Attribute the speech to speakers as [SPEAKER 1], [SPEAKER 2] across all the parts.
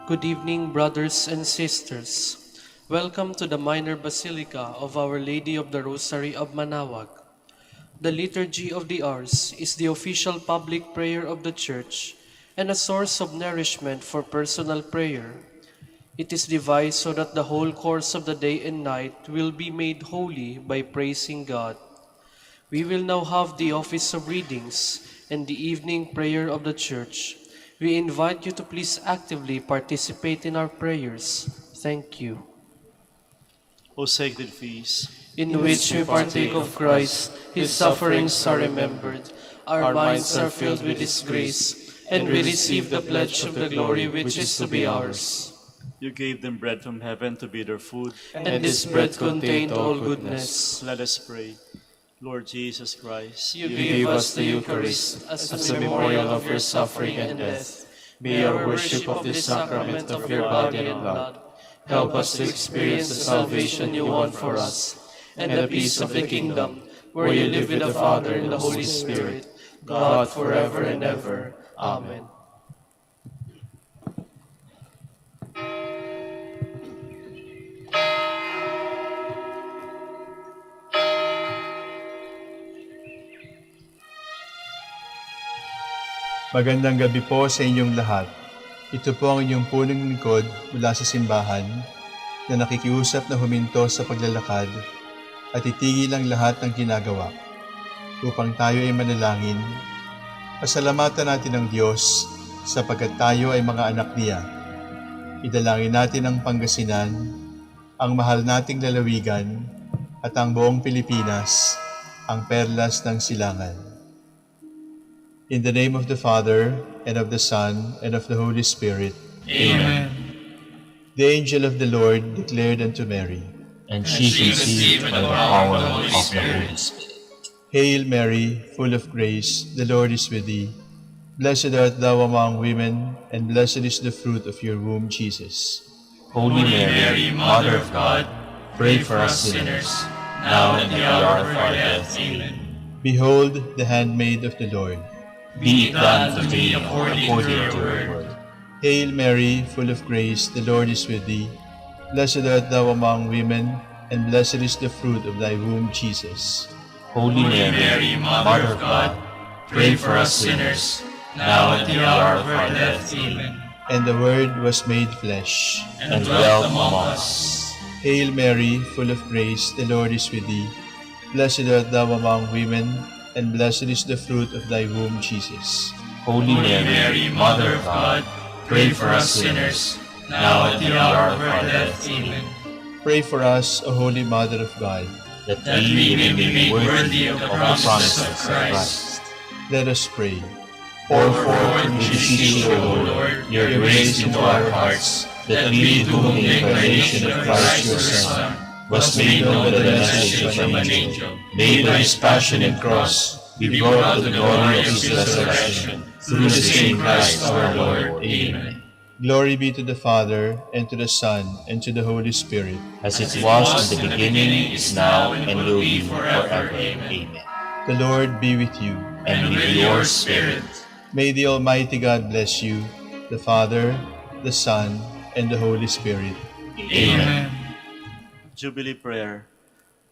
[SPEAKER 1] Good evening, brothers and sisters. Welcome to the Minor Basilica of Our Lady of the Rosary of Manaoag. The Liturgy of the Hours is the official public prayer of the Church and a source of nourishment for personal prayer. It is devised so that the whole course of the day and night will be made holy by praising God. We will now have the office of readings and the evening prayer of the Church. We invite you to please actively participate in our prayers. Thank you.
[SPEAKER 2] O sacred feast,
[SPEAKER 1] In which we partake of Christ, His sufferings are remembered, our minds are filled with His grace, and we receive the pledge of the glory which is to be ours.
[SPEAKER 2] you gave them bread from heaven to be their food.
[SPEAKER 1] And this bread contained all goodness.
[SPEAKER 2] Let us pray. Lord Jesus Christ,
[SPEAKER 1] You gave us the Eucharist as a memorial of your suffering and death. May our worship of this sacrament of your body and blood help us to experience the salvation you won for us, and the peace of the kingdom, where you live with the Father and the Holy Spirit, God forever and ever. Amen.
[SPEAKER 3] Magandang gabi po sa inyong lahat. Ito po ang inyong punong lingkod mula sa simbahan na nakikiusap na huminto sa paglalakad at itigil ang lahat ng ginagawa upang tayo ay manalangin. Pasalamatan natin ang Diyos sapagkat tayo ay mga anak niya. Idalangin natin ang Pangasinan, ang mahal nating lalawigan at ang buong Pilipinas, ang perlas ng silangan. In the name of the Father, and of the Son, and of the Holy Spirit.
[SPEAKER 4] Amen.
[SPEAKER 3] The angel of the Lord declared unto Mary,
[SPEAKER 4] And she conceived by the power of the Holy Spirit.
[SPEAKER 3] Hail Mary, full of grace, the Lord is with thee. Blessed art thou among women, and blessed is the fruit of your womb, Jesus.
[SPEAKER 4] Holy Mary, Mother of God, pray for us sinners, now and at the hour of our death. Amen.
[SPEAKER 3] Behold the handmaid of the Lord.
[SPEAKER 4] Be it done to me according to your word.
[SPEAKER 3] Hail Mary, full of grace, the Lord is with thee. Blessed art thou among women, and blessed is the fruit of thy womb, Jesus.
[SPEAKER 4] Holy Mary, Mother of God, pray for us sinners, now and at the hour of our death. Amen.
[SPEAKER 3] And the Word was made flesh,
[SPEAKER 4] And dwelt among us.
[SPEAKER 3] Hail Mary, full of grace, the Lord is with thee. Blessed art thou among women, and blessed is the fruit of thy womb, Jesus.
[SPEAKER 4] Holy Mary, Mother of God, pray for us sinners, now and at the hour of our death. Amen.
[SPEAKER 3] Pray for us, O Holy Mother of God.
[SPEAKER 4] That we may be made worthy of the promises of Christ.
[SPEAKER 3] Let us pray.
[SPEAKER 4] Pour forth, we beseech you, O Lord, your grace into our hearts, that we, to whom the incarnation of Christ your Son was made known by the message from an angel, made by his passion and cross, be brought to the glory of his resurrection, through the same Christ our Lord. Amen.
[SPEAKER 3] Glory be to the Father, and to the Son, and to the Holy Spirit.
[SPEAKER 4] As it was in the beginning, is now, and will be forever. Amen.
[SPEAKER 3] The Lord be with you.
[SPEAKER 4] And with your spirit.
[SPEAKER 3] May the Almighty God bless you, the Father, the Son, and the Holy Spirit.
[SPEAKER 4] Amen.
[SPEAKER 2] Jubilee Prayer.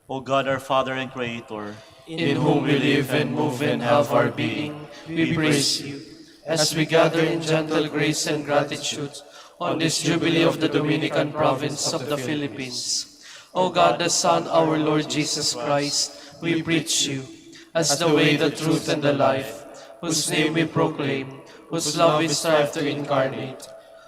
[SPEAKER 2] O God, our Father and Creator,
[SPEAKER 1] In whom we live and move and have our being, we praise you. As we gather in gentle grace and gratitude on this Jubilee of the Dominican Province of the Philippines, O God, the Son, our Lord Jesus Christ, we preach you as the way, the truth, and the life, whose name we proclaim, whose love we strive to incarnate.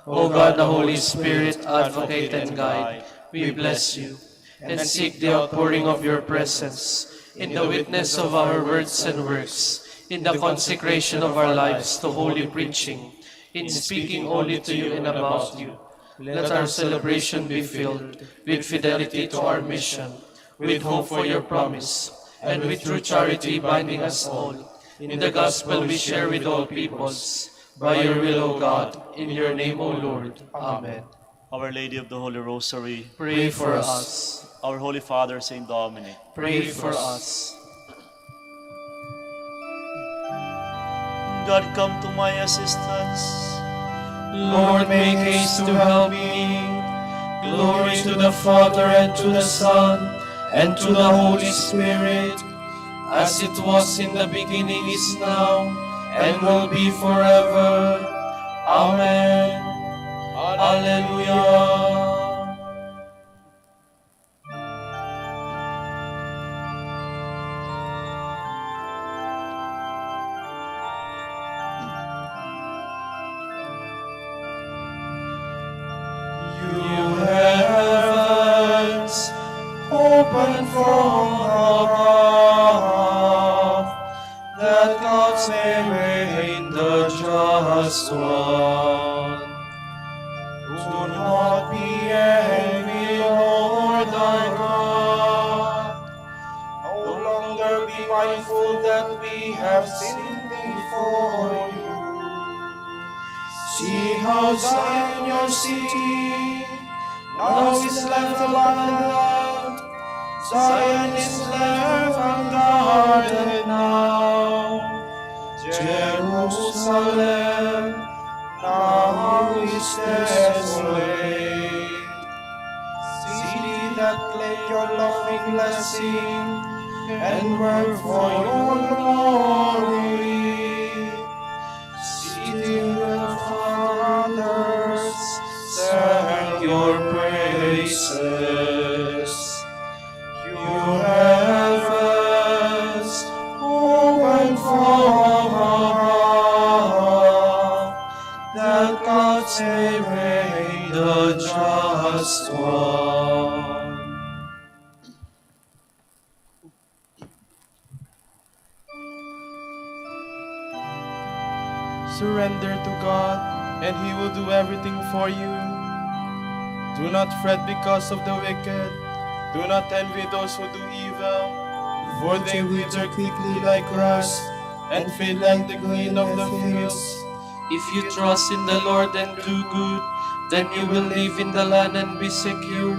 [SPEAKER 1] O God, the Holy Spirit, advocate and guide, we bless you and seek the outpouring of your presence in the witness of our words and works, in the consecration of our lives to holy preaching, in speaking only to you and about you. Let our celebration be filled with fidelity to our mission, with hope for your promise, and with true charity binding us all. In the gospel we share with all peoples, by your will, O God, in your name, O Lord. Amen.
[SPEAKER 2] Our Lady of the Holy Rosary,
[SPEAKER 1] Pray for us.
[SPEAKER 2] our Holy Father, Saint Dominic,
[SPEAKER 1] Pray for us.
[SPEAKER 2] God, come to my assistance.
[SPEAKER 1] Lord, make haste to help me. Glory to the Father, and to the Son, and to the Holy Spirit, as it was in the beginning, is now, and will be forever. Amen. Alleluia. You heavens, open from above, that God's may reign the just one. Do not be angry, Lord our God. No longer be mindful that we have sinned before you. See how Zion, your city, now is left abandoned. Zion is left unguarded now. Jerusalem now is desolate. City that claimed your loving blessing and work for your glory. City where fathers sang your praises. You heavens, open from above, that God's may reign the just one.
[SPEAKER 5] Surrender to God, and He will do everything for you. Do not fret because of the wicked. Do not envy those who do evil, for they wither quickly like grass, and fade like the green of the fields.
[SPEAKER 1] If you trust in the Lord and do good, then you will live in the land and be secure.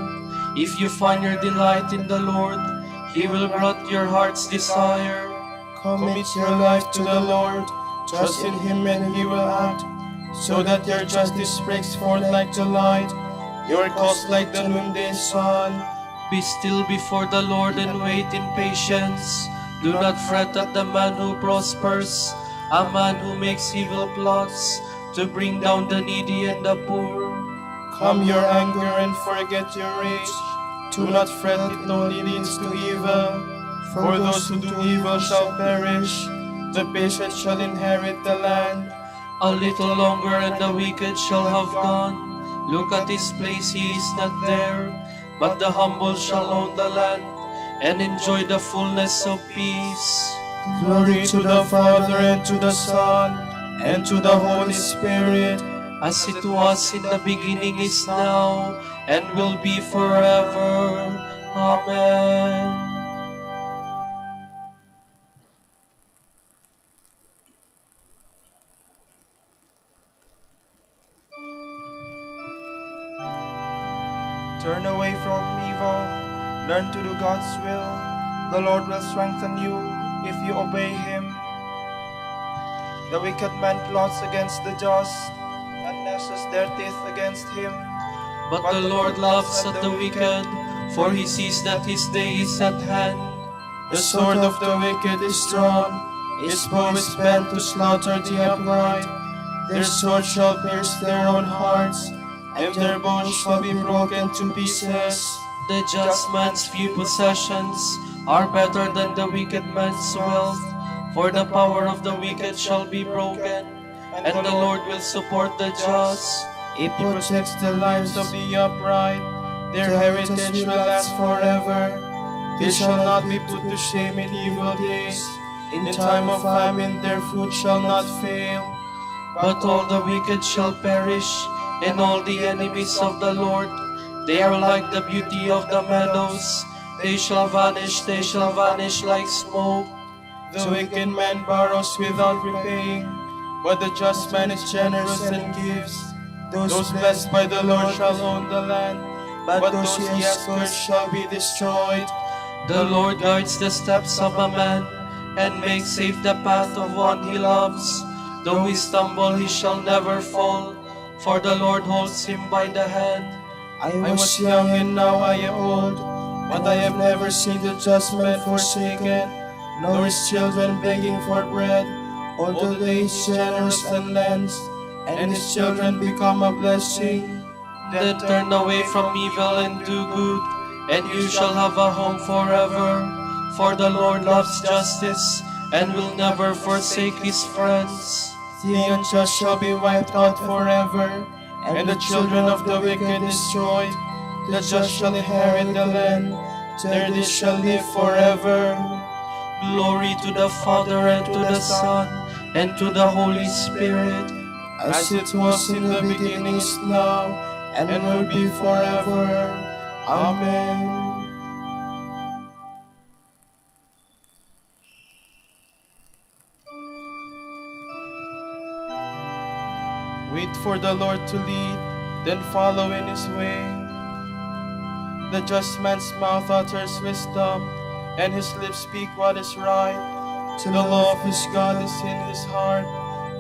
[SPEAKER 1] If you find your delight in the Lord, He will grant your heart's desire.
[SPEAKER 5] Commit your life to the Lord. Trust in Him and He will act, so that your justice breaks forth like the light, your cause like the noonday sun.
[SPEAKER 1] Be still before the Lord and wait in patience. Do not fret at the man who prospers, a man who makes evil plots to bring down the needy and the poor.
[SPEAKER 5] Calm your anger and forget your rage. Do not fret, it only leads to evil. For those who do evil shall perish. The patient shall inherit the land.
[SPEAKER 1] A little longer and the wicked shall have gone. Look at his place, he is not there. But the humble shall own the land and enjoy the fullness of peace.
[SPEAKER 5] Glory to the Father, and to the Son, and to the Holy Spirit,
[SPEAKER 1] as it was in the beginning, is now, and will be forever. Amen.
[SPEAKER 5] Turn away from evil, learn to do God's will. The Lord will strengthen you if you obey Him. The wicked man plots against the just, and gnashes their teeth against Him.
[SPEAKER 1] But the Lord laughs at the wicked, for He sees that his day is at hand.
[SPEAKER 5] The sword of the wicked is drawn, its bow is bent to slaughter the upright. Their sword shall pierce their own hearts, and their bones shall be broken to pieces.
[SPEAKER 1] The just man's few possessions are better than the wicked man's wealth, for the power of the wicked shall be broken, and the Lord will support the just.
[SPEAKER 5] He protects the lives of the upright. Their heritage will last forever. They shall not be put to shame in evil days. In time of famine their fruit shall not fail.
[SPEAKER 1] But all the wicked shall perish, and all the enemies of the Lord. They are like the beauty of the meadows. They shall vanish like smoke.
[SPEAKER 5] The wicked man borrows without repaying, but the just man is generous and gives. Those blessed by the Lord shall own the land, but those he has cursed shall be destroyed.
[SPEAKER 1] The Lord guides the steps of a man, and makes safe the path of one he loves. Though he stumble, he shall never fall, for the Lord holds him by the hand.
[SPEAKER 5] I was young and now I am old, but I have never seen the just man forsaken, nor his children begging for bread. Although he is generous and lends, and his children become a blessing.
[SPEAKER 1] Then turn away from evil and do good, and you shall have a home forever. For the Lord loves justice, and will never forsake his friends.
[SPEAKER 5] The unjust shall be wiped out forever, and the children of the wicked destroyed. The just shall inherit the land, there they shall live forever.
[SPEAKER 1] Glory to the Father, and to the Son, and to the Holy Spirit,
[SPEAKER 5] As it was in the beginning, is now, and will be forever. Amen. Wait for the Lord to lead, then follow in his way. The just man's mouth utters wisdom, and his lips speak what is right. The law of his God is in his heart,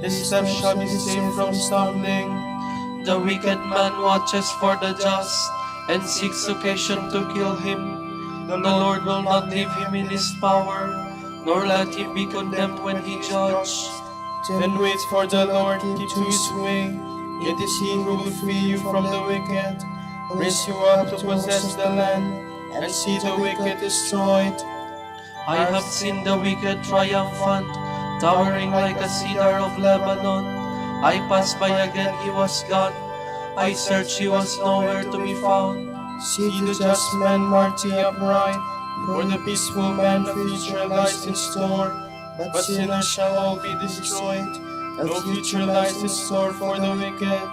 [SPEAKER 5] his steps shall be safe from stumbling.
[SPEAKER 1] the wicked man watches for the just, and seeks occasion to kill him. The Lord will not leave him in his power, nor let him be condemned when he judges.
[SPEAKER 5] Then wait for the Lord, keep to his way. It is he who will free you from the wicked, raise you up to possess the land, and see the wicked destroyed.
[SPEAKER 1] I have seen the wicked triumphant, towering like a cedar of Lebanon. I passed by again, he was gone. I searched, he was nowhere to be found.
[SPEAKER 5] See the just man march upright, for the peaceful man the future lies in store. But sinners shall all be destroyed, no future lies in store for the wicked.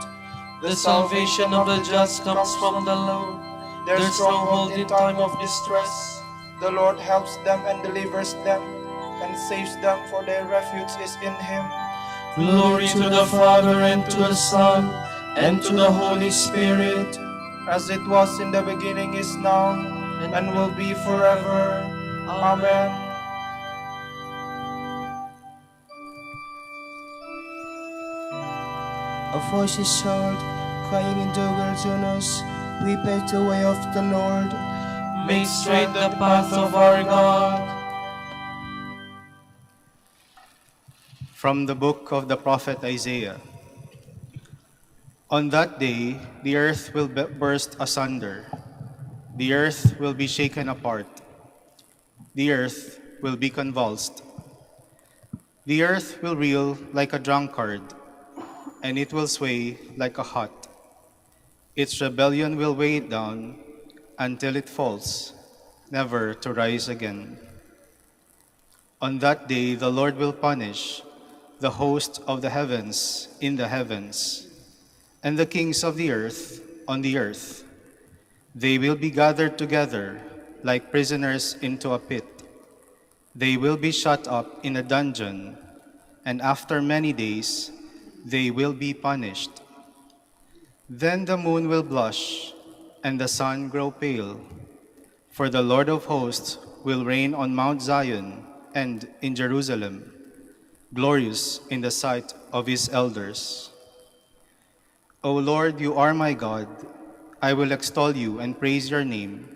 [SPEAKER 1] The salvation of the just comes from the Lord, their stronghold in time of distress.
[SPEAKER 5] The Lord helps them and delivers them, and saves them, for their refuge is in him.
[SPEAKER 1] Glory to the Father, and to the Son, and to the Holy Spirit,
[SPEAKER 5] As it was in the beginning, is now, and will be forever. Amen. A voice is heard, crying in the wilderness, prepare the way of the Lord.
[SPEAKER 1] make straight the path of our God.
[SPEAKER 6] From the book of the prophet Isaiah. On that day, the earth will burst asunder. The earth will be shaken apart. The earth will be convulsed. The earth will reel like a drunkard, and it will sway like a hut. Its rebellion will weigh it down until it falls, never to rise again. On that day, the Lord will punish the host of the heavens in the heavens, and the kings of the earth on the earth. They will be gathered together like prisoners into a pit. They will be shut up in a dungeon, and after many days they will be punished. Then the moon will blush, and the sun grow pale, for the Lord of hosts will reign on Mount Zion and in Jerusalem, glorious in the sight of his elders. O Lord, you are my God. I will extol you and praise your name,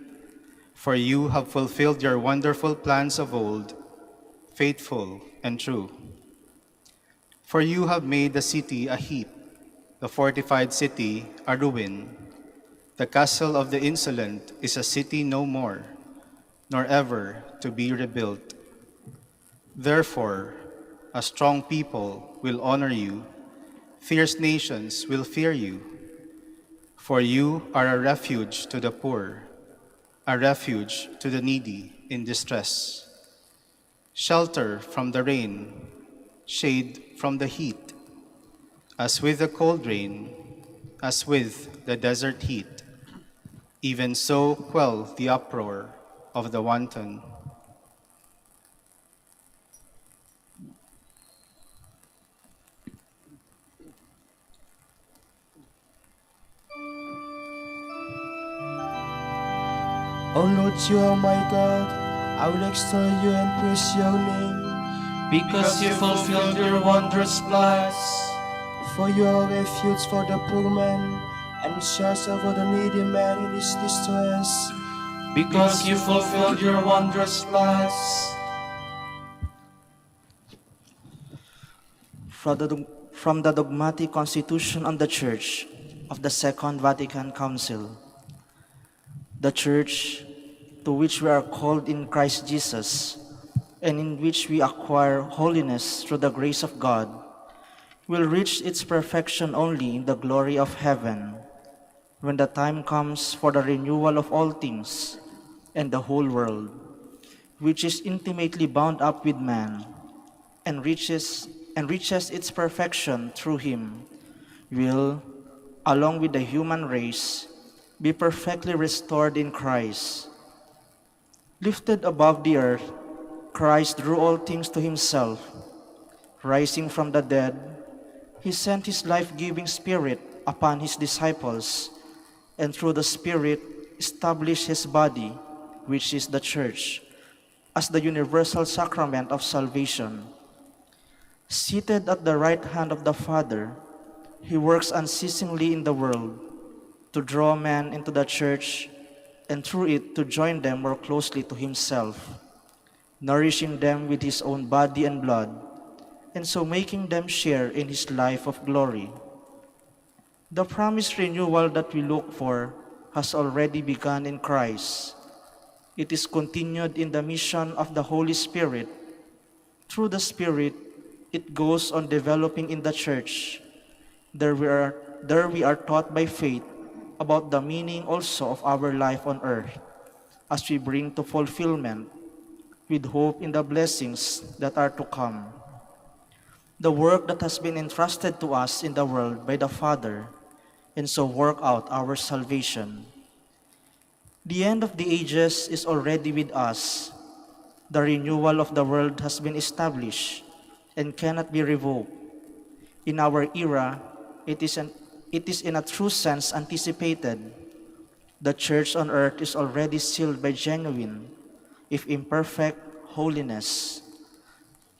[SPEAKER 6] for you have fulfilled your wonderful plans of old, faithful and true. For you have made the city a heap, the fortified city a ruin. The castle of the insolent is a city no more, nor ever to be rebuilt. Therefore, a strong people will honor you, fierce nations will fear you, for you are a refuge to the poor, a refuge to the needy in distress, shelter from the rain, shade from the heat, as with the cold rain, as with the desert heat, even so quell the uproar of the wanton.
[SPEAKER 5] O Lord, you are my God. I will extol you and praise your name.
[SPEAKER 1] Because you fulfilled your wondrous plans.
[SPEAKER 5] For you are a refuge for the poor man, and shelter for the needy man in his distress.
[SPEAKER 1] Because you fulfilled your wondrous plans.
[SPEAKER 7] From the dogmatic constitution on the Church of the Second Vatican Council, the Church to which we are called in Christ Jesus, and in which we acquire holiness through the grace of God, will reach its perfection only in the glory of heaven, when the time comes for the renewal of all things and the whole world, which is intimately bound up with man, and reaches its perfection through him, will, along with the human race, be perfectly restored in Christ. Lifted above the earth, Christ drew all things to himself. Rising from the dead, he sent his life-giving Spirit upon his disciples, and through the Spirit established his body, which is the Church, as the universal sacrament of salvation. Seated at the right hand of the Father, he works unceasingly in the world to draw men into the Church, and through it to join them more closely to himself, nourishing them with his own body and blood, and so making them share in his life of glory. The promised renewal that we look for has already begun in Christ. It is continued in the mission of the Holy Spirit. Through the Spirit, it goes on developing in the Church. There we are taught by faith about the meaning also of our life on earth, as we bring to fulfillment, with hope in the blessings that are to come, the work that has been entrusted to us in the world by the Father, and so work out our salvation. The end of the ages is already with us. The renewal of the world has been established and cannot be revoked. In our era, it is in a true sense anticipated. The Church on earth is already sealed by genuine, if imperfect, holiness.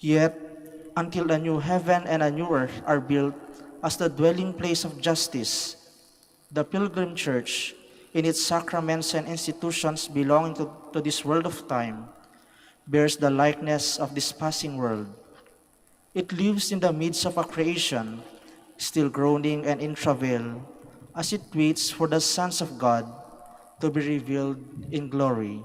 [SPEAKER 7] Yet, until a new heaven and a new earth are built as the dwelling place of justice, the Pilgrim Church, in its sacraments and institutions belonging to this world of time, bears the likeness of this passing world. It lives in the midst of a creation, still groaning and in travail, as it waits for the sons of God to be revealed in glory.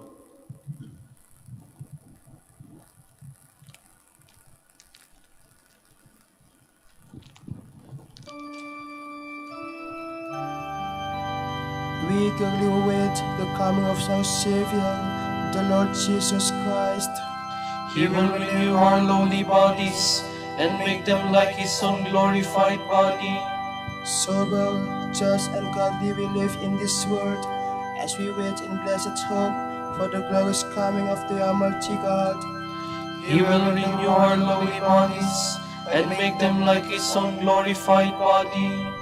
[SPEAKER 5] We eagerly await the coming of our Savior, the Lord Jesus Christ.
[SPEAKER 1] He will renew our lowly bodies and make them like his own glorified body.
[SPEAKER 5] Sober, just, and godly we live in this world, as we wait in blessed hope for the glorious coming of the Almighty God.
[SPEAKER 1] He will renew our lowly bodies and make them like his own glorified body.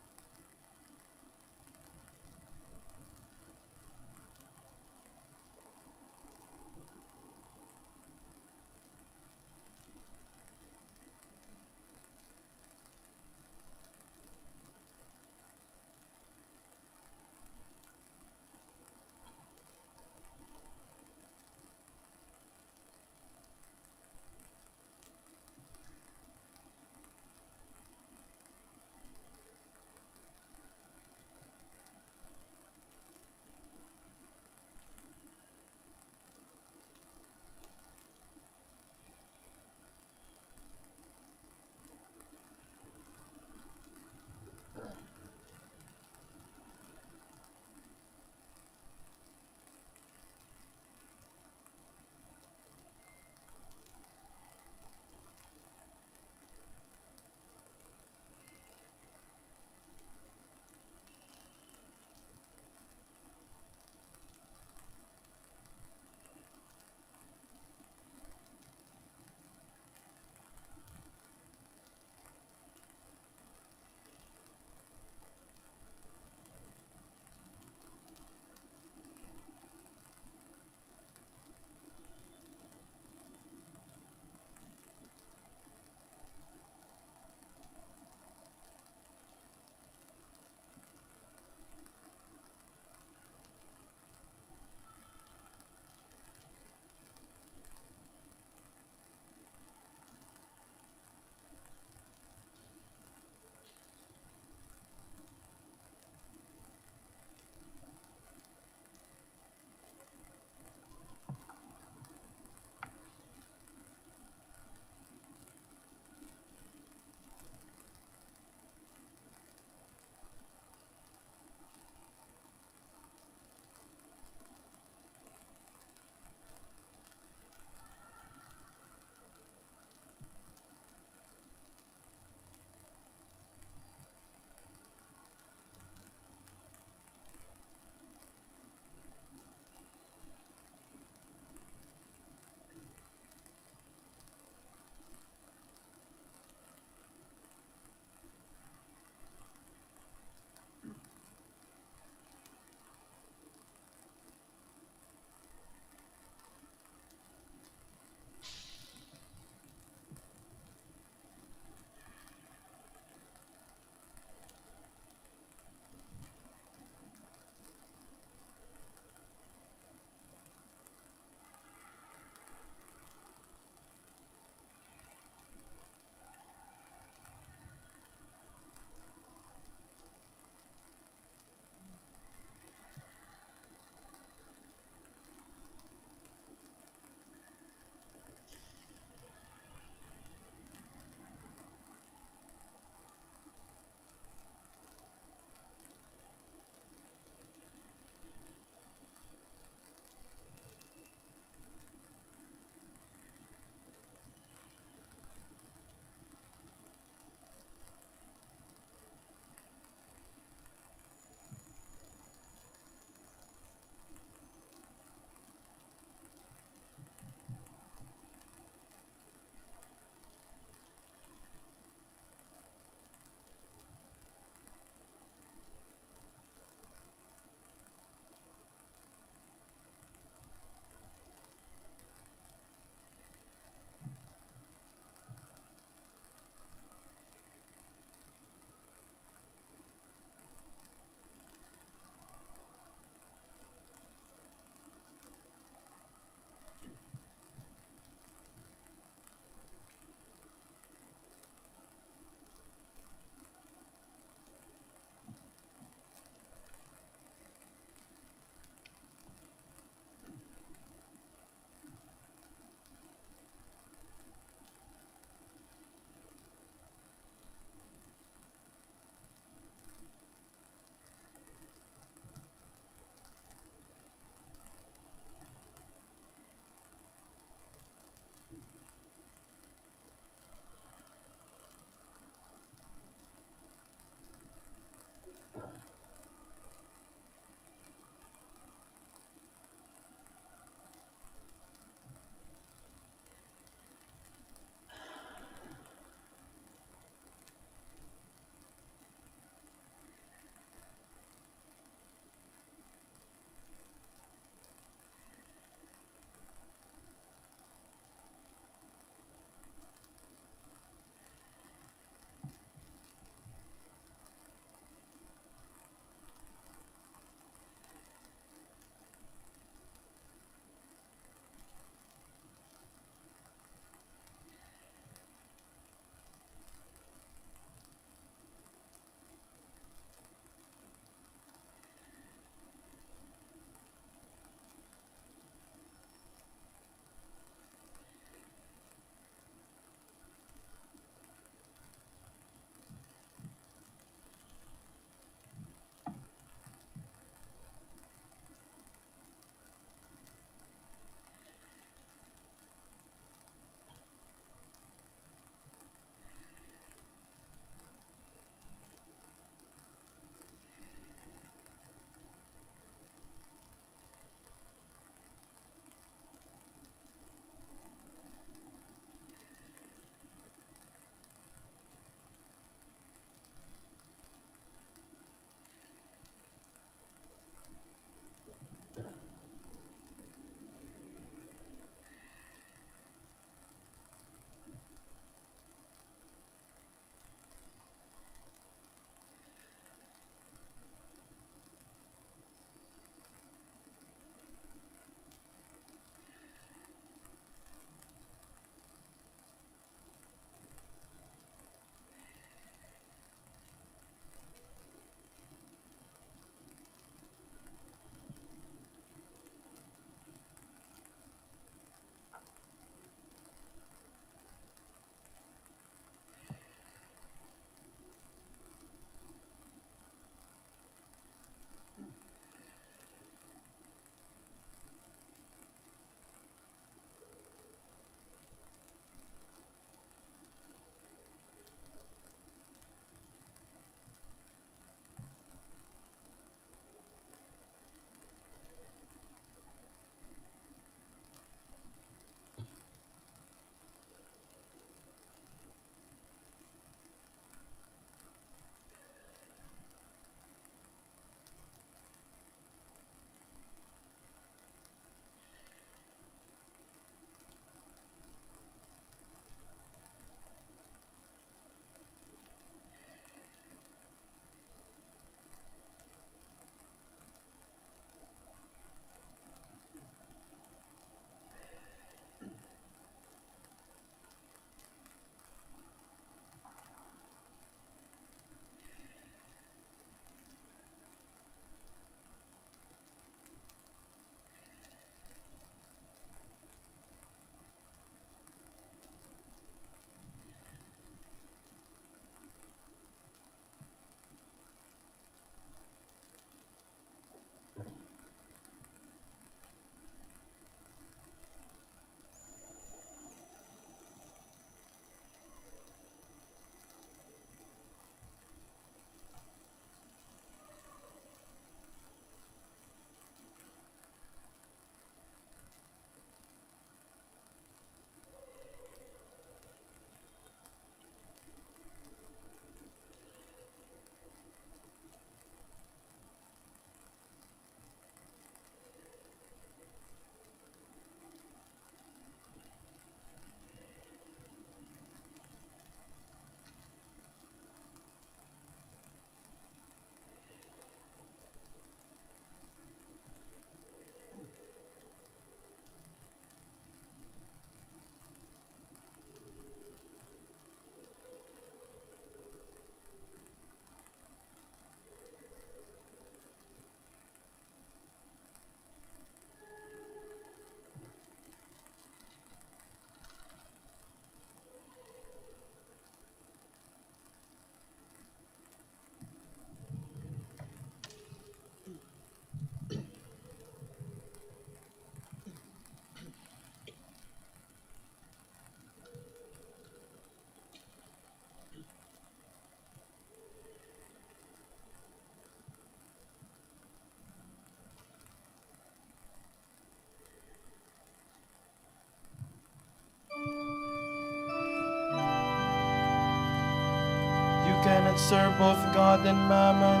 [SPEAKER 5] don't serve both God and mammon.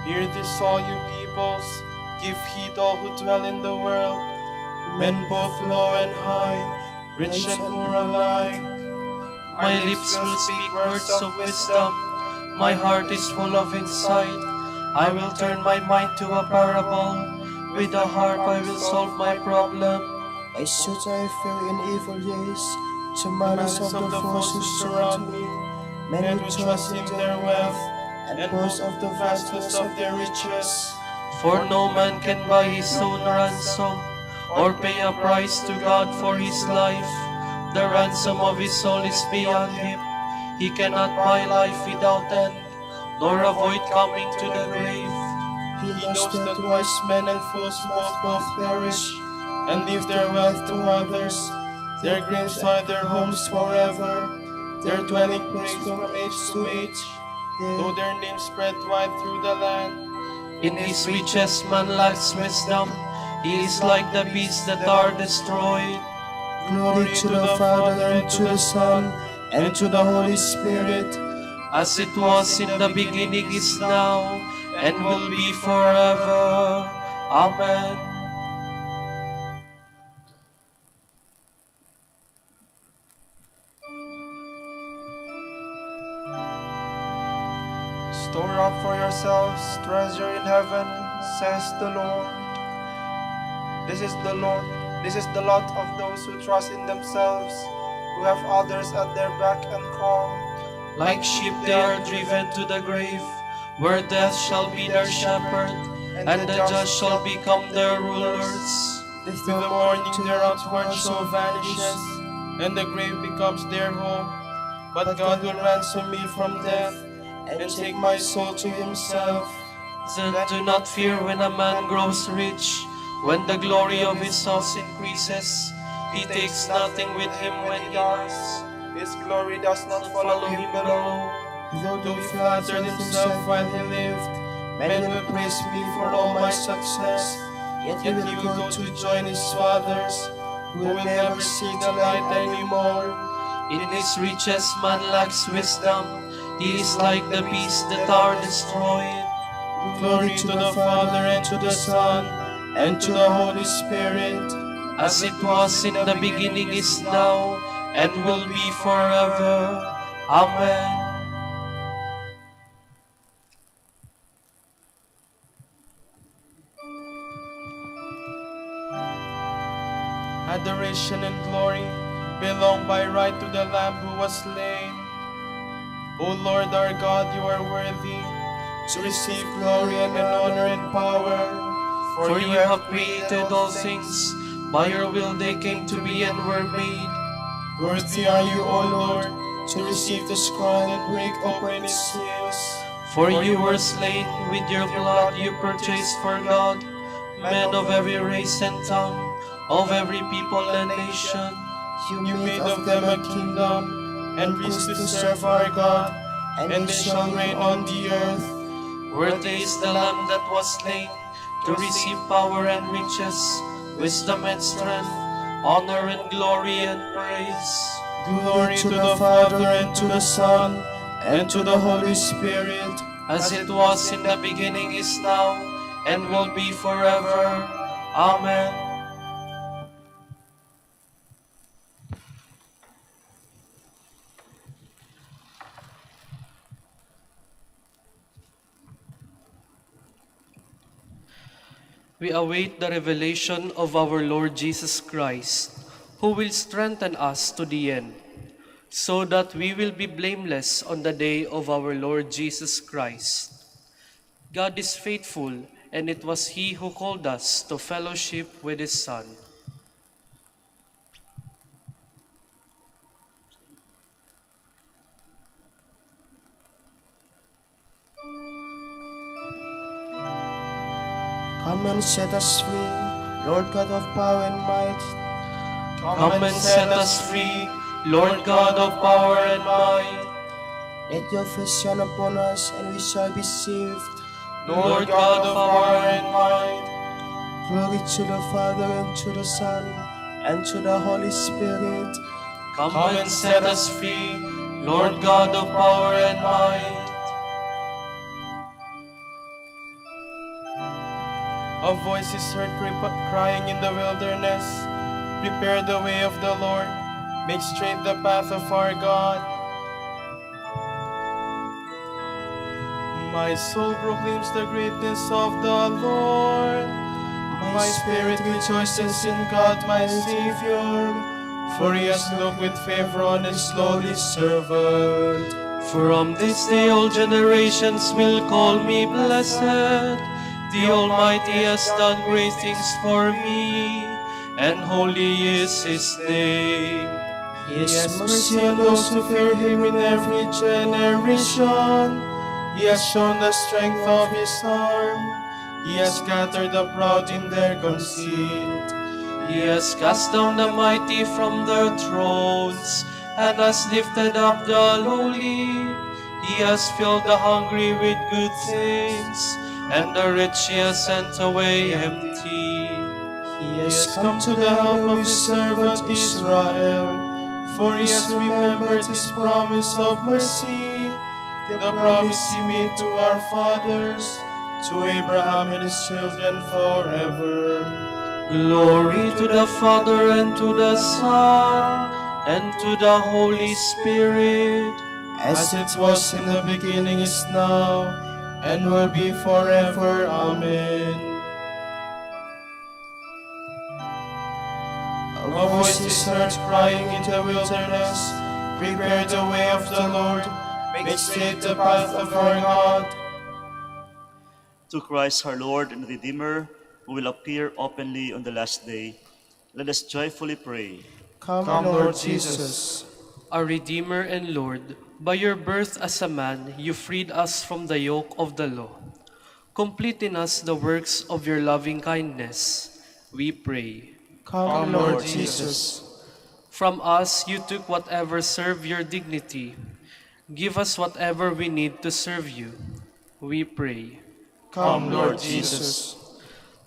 [SPEAKER 5] Hear this, all you peoples, give heed, all who dwell in the world, men both low and high, rich and poor alike.
[SPEAKER 1] My lips will speak words of wisdom, my heart is full of insight. I will turn my mind to a parable, with a harp I will solve my problem.
[SPEAKER 8] My suit I fell in evil days, to malice of the foes who surround me,
[SPEAKER 5] Men who trust in their wealth,
[SPEAKER 8] and boast of the vastness of their riches.
[SPEAKER 1] For no man can buy his own ransom, or pay a price to God for his life. The ransom of his soul is beyond him. He cannot buy life without end, nor avoid coming to the grave.
[SPEAKER 5] He knows that wise men and fools both perish, and leave their wealth to others. Their graves are their homes forever, their dwelling place from age to age, though their names spread wide through the land.
[SPEAKER 1] In his riches man lacks wisdom, he is like the beasts that are destroyed.
[SPEAKER 8] Glory to the Father, and to the Son, and to the Holy Spirit,
[SPEAKER 1] As it was in the beginning, is now, and will be forever. Amen.
[SPEAKER 5] Store up for yourselves treasure in heaven, says the Lord. This is the lot of those who trust in themselves, who have others at their beck and call.
[SPEAKER 1] Like sheep they are driven to the grave, where death shall be their shepherd, and the just shall become their rulers.
[SPEAKER 5] With the morning their outward show vanishes, and the grave becomes their home. But God will ransom me from death, and take my soul to himself.
[SPEAKER 1] Then do not fear when a man grows rich, when the glory of his house increases. He takes nothing with him when he dies.
[SPEAKER 5] His glory does not follow him below. Though he flattered himself while he lived, men will praise me for all my success. Yet he will go to join his fathers, who will never see the light anymore.
[SPEAKER 1] In his riches man lacks wisdom, he is like the beasts that are destroyed.
[SPEAKER 5] Glory to the Father, and to the Son, and to the Holy Spirit,
[SPEAKER 1] As it was in the beginning, is now, and will be forever. Amen.
[SPEAKER 5] adoration and glory belong by right to the Lamb who was slain. O Lord our God, you are worthy to receive glory and honor and power,
[SPEAKER 1] For you have created all things, by your will they came to be and were made.
[SPEAKER 5] worthy are you, O Lord, to receive the scroll and break open its seals.
[SPEAKER 1] For you were slain, with your blood you purchased for God men of every race and tongue, of every people and nation.
[SPEAKER 5] You made of them a kingdom and priests to serve our God, and they shall reign on the earth.
[SPEAKER 1] Worthy is the Lamb that was slain, to receive power and riches, wisdom and strength, honor and glory and praise.
[SPEAKER 5] Glory to the Father, and to the Son, and to the Holy Spirit,
[SPEAKER 1] As it was in the beginning, is now, and will be forever. Amen. We await the revelation of our Lord Jesus Christ, who will strengthen us to the end, so that we will be blameless on the day of our Lord Jesus Christ. God is faithful, and it was He who called us to fellowship with His Son.
[SPEAKER 8] come and set us free, Lord God of power and might.
[SPEAKER 1] Come and set us free, Lord God of power and might.
[SPEAKER 8] Let your face shine upon us, and we shall be saved.
[SPEAKER 1] Lord God of power and might.
[SPEAKER 8] Glory to the Father, and to the Son, and to the Holy Spirit.
[SPEAKER 1] Come and set us free, Lord God of power and might.
[SPEAKER 5] A voice is heard crying in the wilderness, prepare the way of the Lord, make straight the path of our God. My soul proclaims the greatness of the Lord. My spirit rejoices in God my Savior, for he has looked with favor on his lowly servant.
[SPEAKER 1] From this day all generations will call me blessed. The Almighty has done great things for me, and holy is his name.
[SPEAKER 5] He has mercy on those who fear him in every generation. He has shown the strength of his arm. He has scattered the proud in their conceit.
[SPEAKER 1] He has cast down the mighty from their thrones, and has lifted up the lowly. He has filled the hungry with good things, and the rich he has sent away empty.
[SPEAKER 5] He has come to the help of his servant Israel, for he has remembered his promise of mercy, the promise he made to our fathers, to Abraham and his children forever.
[SPEAKER 1] Glory to the Father, and to the Son, and to the Holy Spirit,
[SPEAKER 5] As it was in the beginning, is now, and will be forever. Amen. A voice is heard crying in the wilderness, prepare the way of the Lord, make straight the path of our God.
[SPEAKER 2] To Christ our Lord and Redeemer, who will appear openly on the last day, let us joyfully pray.
[SPEAKER 8] Come, Lord Jesus.
[SPEAKER 1] our Redeemer and Lord, by your birth as a man, you freed us from the yoke of the law. Complete in us the works of your loving kindness, we pray.
[SPEAKER 8] Come, Lord Jesus.
[SPEAKER 1] From us you took whatever served your dignity. Give us whatever we need to serve you, we pray.
[SPEAKER 8] Come, Lord Jesus.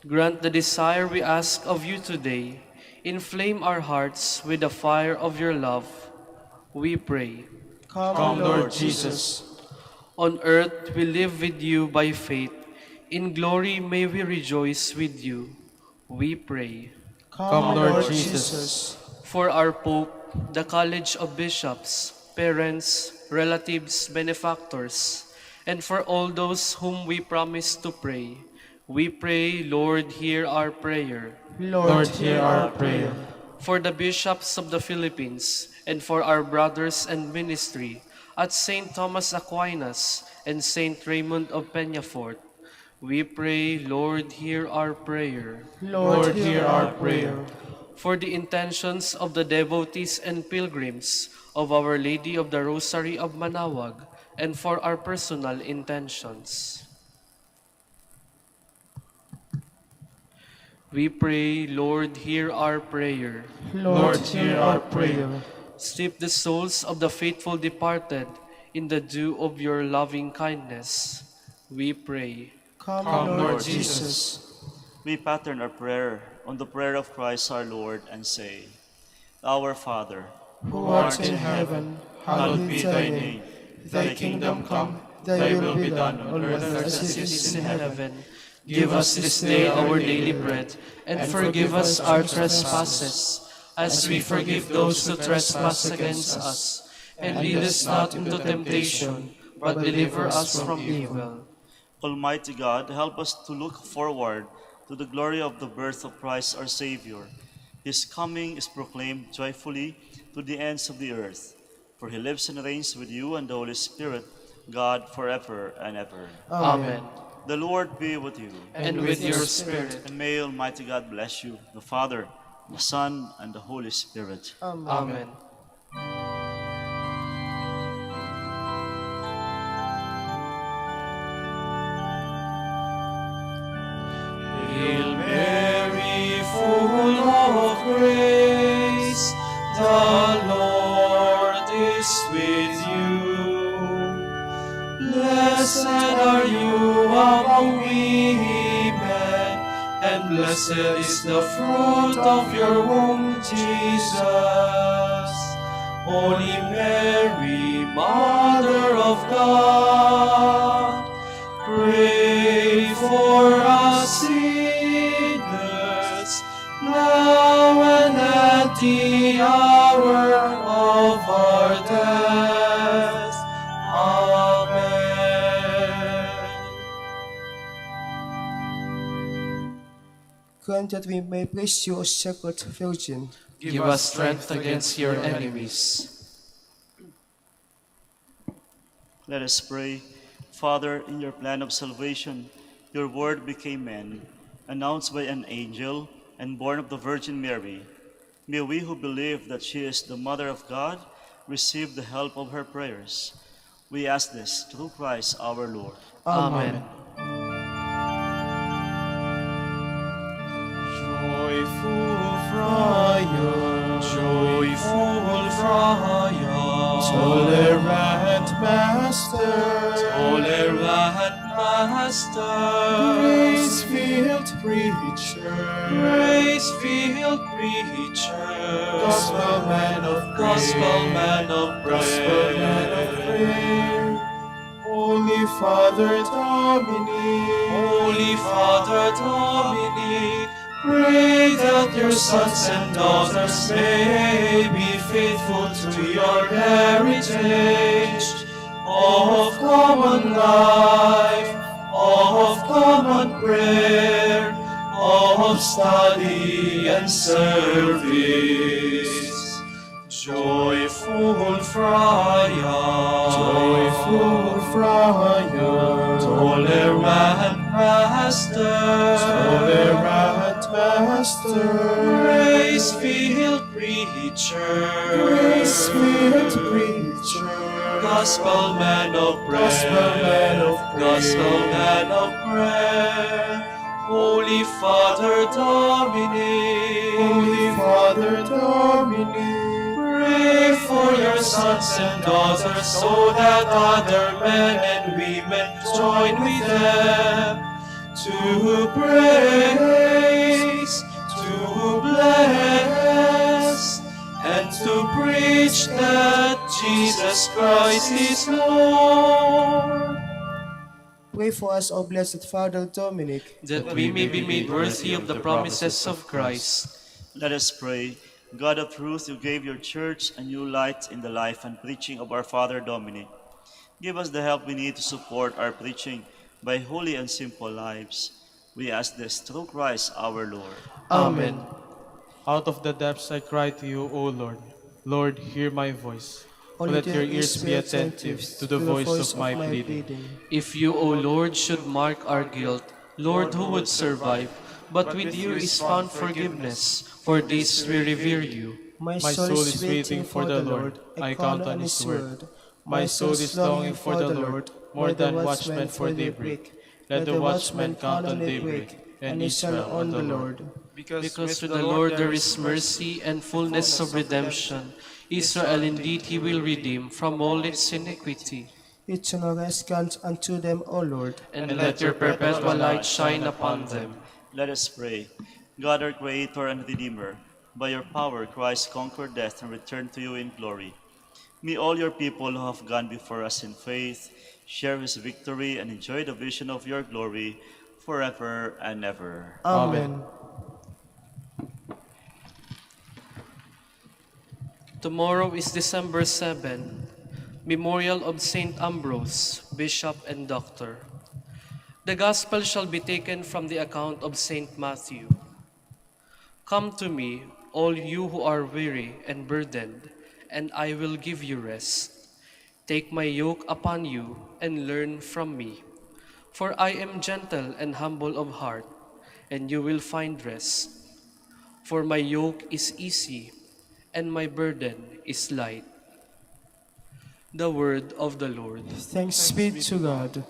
[SPEAKER 1] Grant the desire we ask of you today. Inflame our hearts with the fire of your love, we pray.
[SPEAKER 8] Come, Lord Jesus.
[SPEAKER 1] On earth we live with you by faith. In glory may we rejoice with you, we pray.
[SPEAKER 8] Come, Lord Jesus.
[SPEAKER 1] For our Pope, the College of Bishops, parents, relatives, benefactors, and for all those whom we promise to pray, we pray, Lord, hear our prayer.
[SPEAKER 8] Lord, hear our prayer.
[SPEAKER 1] For the bishops of the Philippines, and for our brothers and ministry at St. Thomas Aquinas and St. Raymond of Peñafort, we pray, Lord, hear our prayer.
[SPEAKER 8] Lord, hear our prayer.
[SPEAKER 1] For the intentions of the devotees and pilgrims of Our Lady of the Rosary of Manaoag, and for our personal intentions. We pray, Lord, hear our prayer.
[SPEAKER 8] Lord, hear our prayer.
[SPEAKER 1] Steep the souls of the faithful departed in the dew of your loving kindness, we pray.
[SPEAKER 8] Come, Lord Jesus.
[SPEAKER 2] We pattern our prayer on the prayer of Christ our Lord and say, Our Father,
[SPEAKER 8] Who art in heaven, hallowed be thy name. Thy kingdom come, thy will be done on earth as it is in heaven.
[SPEAKER 1] Give us this day our daily bread, and forgive us our trespasses, as we forgive those who trespass against us. And lead us not into temptation, but deliver us from evil.
[SPEAKER 2] Almighty God, help us to look forward to the glory of the birth of Christ our Savior. His coming is proclaimed joyfully to the ends of the earth. For he lives and reigns with you and the Holy Spirit, God, forever and ever.
[SPEAKER 1] Amen.
[SPEAKER 2] The Lord be with you.
[SPEAKER 1] And with your spirit.
[SPEAKER 2] And may Almighty God bless you, the Father, the Son, and the Holy Spirit.
[SPEAKER 1] Amen. Hail Mary, full of grace, the Lord is with you. Blessed are you among women, and blessed is the fruit of your womb, Jesus. Holy Mary, Mother of God, pray for us sinners, now and at the hour of our death. Amen.
[SPEAKER 8] Grant that we may praise you, O Sacred Virgin.
[SPEAKER 1] Give us strength against your enemies.
[SPEAKER 2] Let us pray. Father, in your plan of salvation, your word became man, announced by an angel and born of the Virgin Mary. May we who believe that she is the Mother of God receive the help of her prayers. We ask this through Christ our Lord.
[SPEAKER 1] Amen.
[SPEAKER 5] Joyful friar,
[SPEAKER 1] Joyful friar,
[SPEAKER 5] tolerant master,
[SPEAKER 1] tolerant master,
[SPEAKER 5] grace-filled preacher,
[SPEAKER 1] grace-filled preacher,
[SPEAKER 5] gospel man of prayer,
[SPEAKER 1] gospel man of
[SPEAKER 5] gospel man of prayer, Holy Father Dominic,
[SPEAKER 1] Holy Father Dominic, pray that your sons and daughters may be faithful to your heritage of common life, of common prayer, of study and service. Joyful friar,
[SPEAKER 5] joyful friar,
[SPEAKER 1] tolerant master,
[SPEAKER 5] tolerant master,
[SPEAKER 1] grace-filled preacher,
[SPEAKER 5] grace-filled preacher,
[SPEAKER 1] gospel man of prayer,
[SPEAKER 5] gospel man of prayer,
[SPEAKER 1] gospel man of prayer, Holy Father Dominic,
[SPEAKER 5] Holy Father Dominic,
[SPEAKER 1] pray for your sons and daughters so that other men and women join with them to praise, to bless, and to preach that Jesus Christ is Lord.
[SPEAKER 8] Pray for us, O blessed Father Dominic,
[SPEAKER 1] That we may be made worthy of the promises of Christ.
[SPEAKER 2] Let us pray. God of truth, you gave your church a new light in the life and preaching of our Father Dominic. Give us the help we need to support our preaching by holy and simple lives. We ask this through Christ our Lord.
[SPEAKER 1] Amen.
[SPEAKER 5] out of the depths I cry to you, O Lord. Lord, hear my voice. Let your ears be attentive to the voice of my pleading.
[SPEAKER 1] If you, O Lord, should mark our guilt, Lord, who would survive? But with you is found forgiveness. For this we revere you.
[SPEAKER 8] My
[SPEAKER 5] soul is waiting for the Lord. I count on his word. My soul is longing for the Lord, more than watchmen for daybreak. Let the watchman count on daybreak, and Israel on the Lord.
[SPEAKER 1] Because with the Lord there is mercy and fullness of redemption. Israel indeed he will redeem from all its iniquity.
[SPEAKER 8] Eternal rest grant unto them, O Lord.
[SPEAKER 1] And let your perpetual light shine upon them.
[SPEAKER 2] Let us pray. God, our Creator and Redeemer, by your power Christ conquered death and returned to you in glory. May all your people who have gone before us in faith share his victory and enjoy the vision of your glory forever and ever.
[SPEAKER 8] Amen.
[SPEAKER 1] Tomorrow is December 7, Memorial of Saint Ambrose, Bishop and Doctor. The Gospel shall be taken from the account of Saint Matthew. Come to me, all you who are weary and burdened, and I will give you rest. Take my yoke upon you and learn from me. For I am gentle and humble of heart, and you will find rest. For my yoke is easy, and my burden is light. The word of the Lord.
[SPEAKER 8] Thanks be to God.